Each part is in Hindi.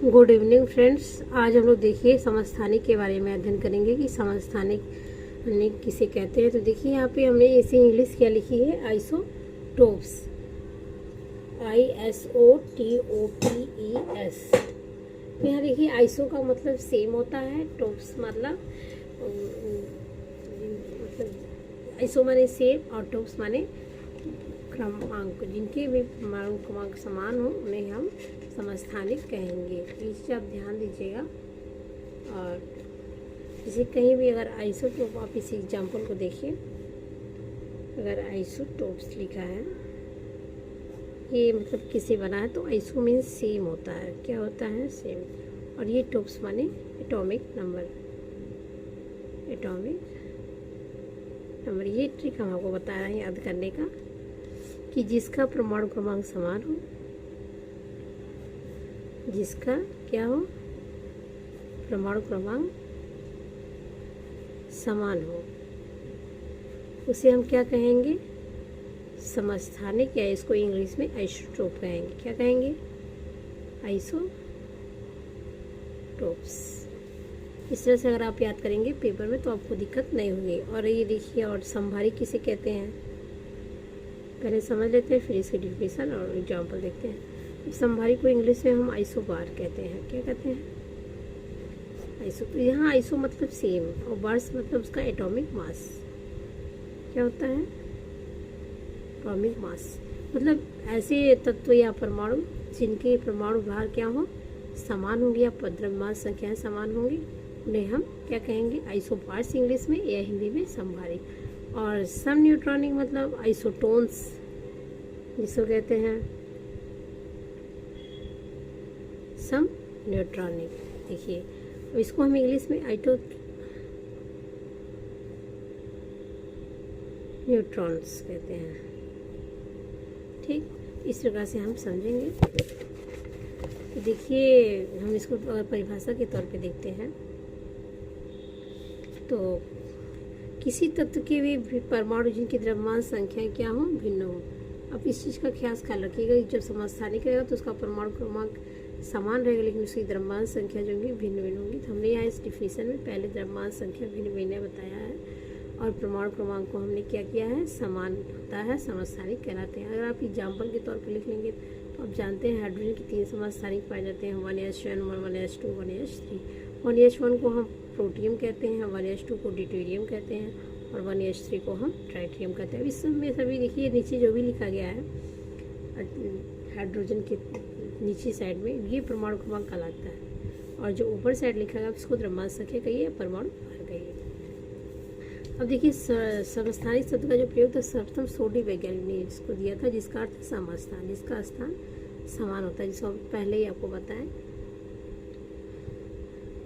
Good evening friends. आज हम लोग देखिए समस्थानिक के बारे में अध्ययन करेंगे कि समस्थानिक किसे कहते हैं। तो देखिए यहाँ पे हमने इसे इंग्लिश क्या लिखी है, आइसोटोप्स, ISOTOPES। तो यहाँ देखिए आइसो का मतलब सेम होता है, टोप्स मतलब आइसो माने सेम और टोप्स माने क्रमांक, जिनके भी परमाणु क्रमांक समान हो उन्हें हम समस्थानिक कहेंगे। प्लीज़ आप ध्यान दीजिएगा। और जैसे कहीं भी अगर आइसोटोप, आप इस एग्जाम्पल को देखिए, अगर आइसोटोप्स लिखा है, ये मतलब किसे बना है, तो आइसो मीन्स सेम होता है। क्या होता है? सेम। और ये टोप्स माने एटॉमिक नंबर, एटॉमिक नंबर। ये ट्रिक हम आपको बता रहे हैं याद करने का कि जिसका परमाणु क्रमांक समान हो, जिसका क्या हो, परमाणु क्रमांक समान हो, उसे हम क्या कहेंगे? समस्थानिक, या इसको इंग्लिश में आइसोटोप कहेंगे। क्या कहेंगे? आइसोटोप्स। इस तरह से अगर आप याद करेंगे पेपर में तो आपको दिक्कत नहीं होगी। और ये देखिए, और समभारी किसे कहते हैं पहले समझ लेते हैं, फिर इसकी डिफिनेशन और एग्जाम्पल देखते हैं। समभारी को इंग्लिश में हम आइसोबार कहते हैं। क्या कहते हैं? आइसो। तो यहाँ आइसो मतलब सेम और बार्स मतलब उसका एटॉमिक मास। क्या होता है? एटॉमिक मास मतलब ऐसे तत्व या परमाणु जिनके परमाणु भार क्या हो, समान होंगे, या द्रव्यमान संख्याएं समान होंगी, उन्हें हम क्या कहेंगे? आइसोबार्स इंग्लिश में, या हिंदी में समभारी। और सम न्यूट्रॉनिक मतलब आइसोटोन्स जिसको कहते हैं सम न्यूट्रॉनिक। देखिए इसको हम इंग्लिश में न्यूट्रॉन्स कहते हैं। ठीक, इस प्रकार से हम समझेंगे। तो देखिए हम इसको परिभाषा के तौर पे देखते हैं। तो किसी तत्व के भी परमाणु जिनकी द्रव्यमान संख्या क्या हो, भिन्न हो। अब इस चीज़ का ख्याल रखिएगा कि जब समस्थानिक रहेगा तो उसका परमाणु क्रमांक समान रहेगा, लेकिन उसकी द्रव्यमान संख्या जो होगी भिन्न भिन्न होगी। तो हमने यहाँ इस डिफिनेशन में पहले द्रव्यमान संख्या भिन्न भिन्न बताया है, और परमाणु क्रमांक को हमने क्या किया है? समान होता है, समस्थानिक कहलाते हैं। अगर आप एग्जाम्पल के तौर पर लिख लेंगे तो आप जानते हैं हाइड्रोजन की 3 समस्थानिक पाए जाते हैं, 1s1, 1s2, 1s3। 1s1 को हम प्रोटियम कहते हैं, 1s2 को ड्यूटेरियम कहते हैं, और 1s3 को हम ट्राइटियम कहते हैं। इस सब में सभी देखिए नीचे जो भी लिखा गया है हाइड्रोजन के नीचे साइड में, ये परमाणु क्रमांक कहलाता है, और जो ऊपर साइड लिखा गया इसको द्रव्यमान संख्या कहिए, परमाणु भार कहिए। अब देखिए समस्थानिक शब्द का जो प्रयोग था सर्वप्रथम सोडी वैज्ञानिक ने इसको दिया था, जिसका अर्थ समस्थान, जिसका स्थान समान होता है, जिसको पहले ही आपको बताएं।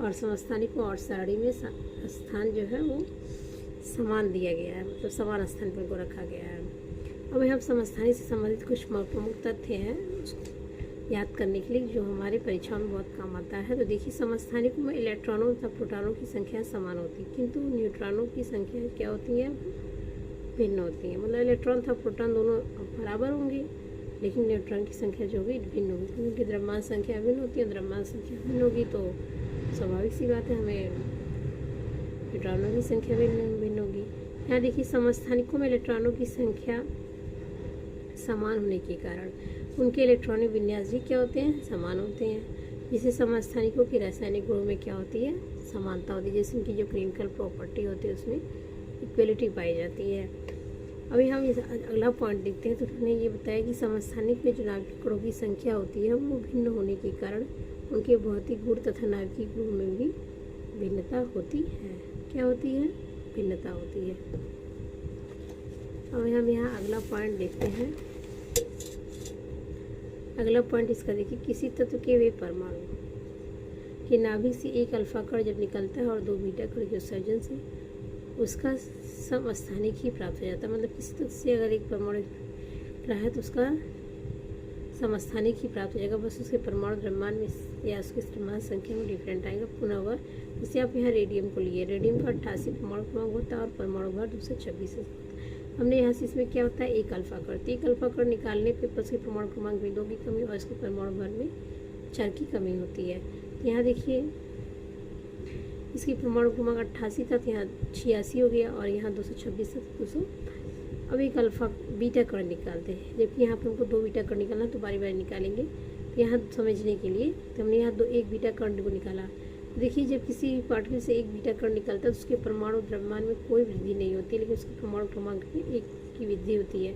और समस्थानिक को और सारणी में स्थान जो है वो समान दिया गया है, मतलब समान स्थान पर को रखा गया है। अब यहाँ समस्थानिक से संबंधित कुछ प्रमुख तथ्य हैं उसको याद करने के लिए, जो हमारे परीक्षाओं में बहुत काम आता है। तो देखिए समस्थानिकों में इलेक्ट्रॉनों तथा प्रोटॉनों की संख्या समान होती है, किंतु न्यूट्रॉनों की संख्या क्या होती है? भिन्न होती है। मतलब इलेक्ट्रॉन तथा प्रोटॉन दोनों बराबर होंगे, लेकिन न्यूट्रॉन की संख्या जो होगी भिन्न होगी, क्योंकि द्रव्यमान संख्या भिन्न होती है। द्रव्यमान संख्या भिन्न होगी तो स्वाभाविक सी बात है हमें न्यूट्रॉनों की संख्या भिन्न होगी। यहाँ देखिए समस्थानिकों में इलेक्ट्रॉनों की संख्या समान होने के कारण उनके इलेक्ट्रॉनिक विन्यास भी क्या होते हैं? समान होते हैं, जिससे समस्थानिकों की रासायनिक गुणों में क्या होती है? समानता होती है। जैसे उनकी जो केमिकल प्रॉपर्टी होती है उसमें इक्वलिटी पाई जाती है। अभी हम इस अगला पॉइंट देखते हैं। तो उन्होंने ये बताया कि समस्थानिक में जो नाभिकीय कणों की संख्या होती है वो भिन्न होने के कारण उनके भौतिक गुण तथा नाभिकीय गुण में भी भिन्नता होती है। क्या होती है? भिन्नता होती है। अब हम यहाँ अगला पॉइंट देखते हैं। अगला पॉइंट इसका देखिए, किसी तत्व के वे परमाणु के नाभिक से एक अल्फा कण जब निकलता है और 2 बीटा कण के उत्सर्जन से उसका समस्थानिक ही प्राप्त हो जाता है। मतलब किसी तत्व से अगर एक परमाणु रहा है तो उसका समस्थानिक ही प्राप्त हो जाएगा, बस उसके परमाणु द्रव्यमान में या उसके द्रव्यमान संख्या में डिफरेंट आएगा। पुनः वह, जैसे आप यहाँ रेडियम को लिए, रेडियम का 88 परमाणु क्रमांक होता है और परमाणु भार 226 होता है। हमने यहाँ से इसमें क्या होता है? एक अल्फा कण। तो एक अल्फा कण निकालने पे उसके परमाणु क्रमांक में 2 की कमी और इसके परमाणु भार में चर की कमी होती है। यहाँ देखिए इसकी परमाणु क्रमांक 88 था, तो यहाँ 86 हो गया, और यहाँ 226 था, 200। अब एक अल्फा बीटा कण निकालते हैं, जबकि यहाँ पर हमको 2 बीटा कण निकालना, तो बारी बारी निकालेंगे। तो यहाँ समझने के लिए तो हमने यहाँ एक बीटा कण को निकाला। देखिए जब किसी पार्टिकल से एक बीटा कण निकलता है तो उसके परमाणु द्रव्यमान में कोई वृद्धि नहीं होती, लेकिन उसके परमाणु क्रमांक में 1 की वृद्धि होती है।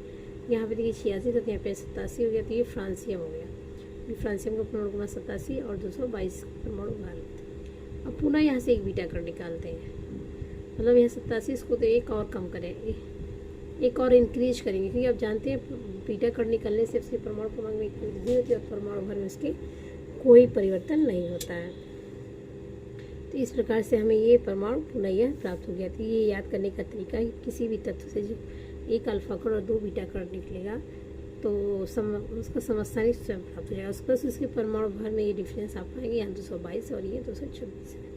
यहाँ पे देखिए 86 था, तो यहाँ पे 87 हो गया, तो ये फ्रांसियम हो गया। फ्रांसियम का परमाणु क्रमांक 87 और 222 परमाणु भार होते हैं। अब पुनः यहाँ से एक बीटा कण निकालते हैं, मतलब यहाँ 87, इसको तो एक और कम करेंगे, एक और इंक्रीज करेंगे, क्योंकि आप जानते हैं बीटा कण निकलने से उसके परमाणु क्रमांक में वृद्धि होती है और परमाणु भर में उसके कोई परिवर्तन नहीं होता है। तो इस प्रकार से हमें ये परमाणु पुनः यह प्राप्त हो गया। तो ये याद करने का तरीका है, किसी भी तत्व से जो एक अल्फा कण और 2 बीटा कण निकलेगा तो उसका समस्थानिक स्वयं प्राप्त हो जाएगा। उस पर उसके परमाणु भर में ये डिफरेंस आप पाएंगे, यहाँ 222 और ये 226 है।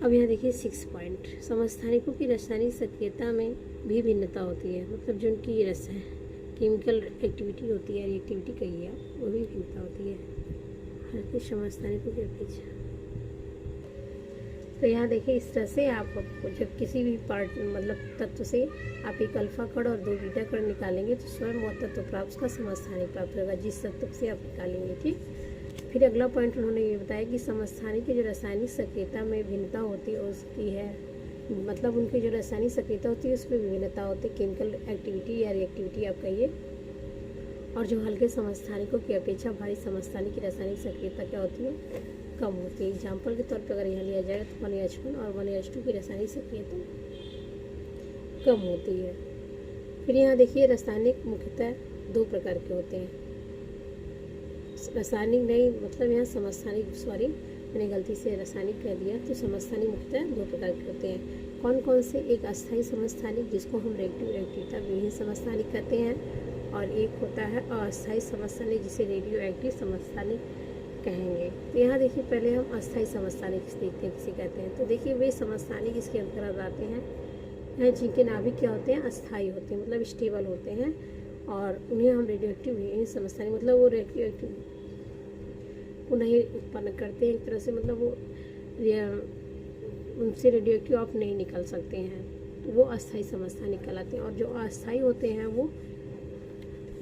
अब यहाँ देखिए 6 पॉइंट, समस्थानिकों की रासायनिक सक्रियता में भी भिन्नता होती है, मतलब जो उनकी केमिकल एक्टिविटी होती है, रिएक्टिविटी कही है, वो भी भिन्नता होती है हर के समस्थानिकों के अपेक्षा। तो यहाँ देखिए इस तरह से आप जब किसी भी मतलब तत्व से आप एक अल्फा कण और 2 बीटा कण निकालेंगे तो स्वयं वो तत्व प्राप्त उसका समस्थानिक प्राप्त होगा जिस तत्व से आप निकालेंगे। ठीक, फिर अगला पॉइंट उन्होंने ये बताया कि समस्थानिक की जो रासायनिक सक्रियता में भिन्नता होती है उसकी है, मतलब उनकी जो रासायनिक सक्रियता होती है उसमें विभिन्नता होती है, केमिकल एक्टिविटी या रिएक्टिविटी आप कहिए। और जो हल्के समस्थानिकों की अपेक्षा भारी समस्थानिक की रासायनिक सक्रियता क्या होती है, कम होती है। एग्जाम्पल के तौर पर अगर यहाँ लिया जाए तो 1H1 और 1H2 की रासायनिक सक्रियता कम होती है। फिर यहाँ देखिए रासायनिक मुख्यतः 2 प्रकार के होते हैं, रासायनिक नहीं, मतलब यहाँ समस्थानिक, सॉरी मैंने गलती से रासायनिक कह दिया, तो समस्थानिक मुख्यतः 2 प्रकार के होते हैं। कौन कौन से, एक अस्थायी समस्थानिक जिसको हम रेडियो एक्टिविटी विहीन समस्थानिक कहते हैं, और एक होता है अस्थायी समस्थानिक जिसे रेडियो एक्टिव समस्थानिक कहेंगे। तो यहाँ देखिए पहले हम अस्थायी समस्थानिक देखते हैं किसे कहते हैं। तो देखिए वे समस्थानिक इसके अंतर्गत आते हैं जिनके नाभिक क्या होते हैं, अस्थायी होते हैं, मतलब स्टेबल होते हैं, और उन्हें हम रेडियो एक्टिव विहीन समस्थानिक, मतलब वो रेडियो एक्टिव को नहीं उत्पन्न करते हैं एक तरह से, मतलब वो उनसे रेडियो एक्टिव आप नहीं निकल सकते हैं, तो वो अस्थायी समस्थानिक कहलाते हैं। और जो अस्थायी होते हैं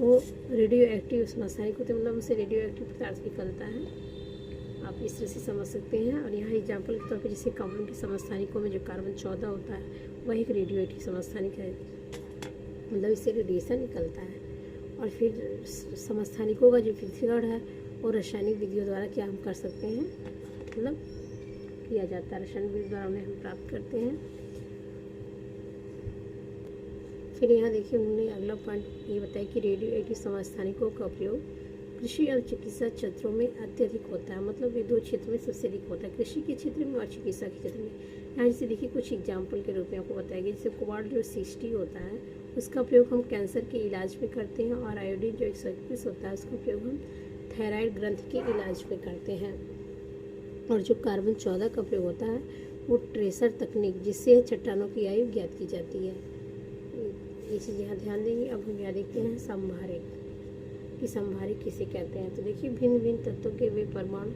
वो रेडियो एक्टिव समस्थानिक होते हैं, मतलब उनसे रेडियो एक्टिव पदार्थ निकलता है, आप इस तरह से समझ सकते हैं। और यहाँ एग्जाम्पल के तौर पर जैसे कार्बन के समस्थानिकों में जो कार्बन 14 होता है वह एक रेडियो एक्टिव समस्थानिक है, मतलब इससे रेडिएशन निकलता है। और फिर समस्थानिकों का जो पृथक्करण है वो रासायनिक विधियों द्वारा क्या हम कर सकते हैं, मतलब किया जाता है, रासायनिक विधि द्वारा उन्हें हम प्राप्त करते हैं। फिर यहाँ देखिए उन्होंने अगला पॉइंट ये बताया कि रेडियो एक्टिव समस्थानिकों का उपयोग कृषि और चिकित्सा क्षेत्रों में अत्यधिक होता है, मतलब ये 2 क्षेत्र में सबसे अधिक होता है, कृषि के क्षेत्र में और चिकित्सा के क्षेत्र में। यहाँ जैसे देखिए कुछ एग्जाम्पल के रूप में आपको बताया गया, जैसे कोबाल्ट जो 60 होता है उसका प्रयोग हम कैंसर के इलाज में करते हैं, और आयोडीन जो 121 होता है उसका प्रयोग हम थायराइड ग्रंथि के इलाज में करते हैं। और जो कार्बन 14 का प्रयोग होता है वो ट्रेसर तकनीक जिससे चट्टानों की आयु ज्ञात की जाती है, ये चीज़ यहाँ ध्यान देंगे। अब हम यहाँ देखते हैं संभारिक, कि संभारिक किसे कहते हैं। तो देखिए भिन्न भिन्न तत्वों के वे परमाणु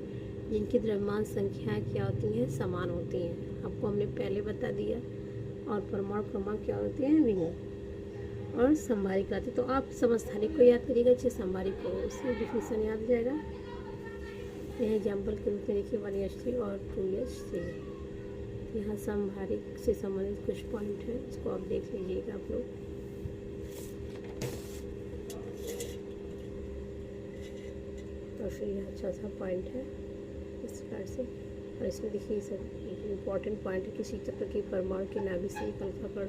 जिनकी द्रव्यमान संख्याएँ क्या होती हैं, समान होती हैं, आपको हमने पहले बता दिया, और परमाणु क्रमांक क्या होते हैं, भिन्न, और संभारिक आते। तो आप समस्थानिक को याद करिएगा, अच्छे संभारिक को, उससे डिफिनेशन याद हो जाएगा। यहाँ एग्जाम्पल के रूप में देखिए 1H3 और 2H3, यहाँ संभारिक से संबंधित कुछ पॉइंट है, इसको आप देख लीजिएगा आप लोग। और फिर यहाँ चौथा पॉइंट है इस प्रकार से, और इसमें देखिए सब एक इम्पॉर्टेंट पॉइंट है, किसी तत्व के परमाणु के नाभिक से एक अल्फा कण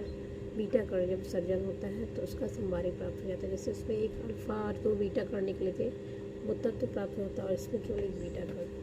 बीटा कण जब सर्जन होता है तो उसका संभारिक प्राप्त हो जाता है। जैसे उसमें एक अल्फा और 2 बीटा कण निकले थे, वो तत्व प्राप्त होता है, और इसमें केवल एक बीटा कण।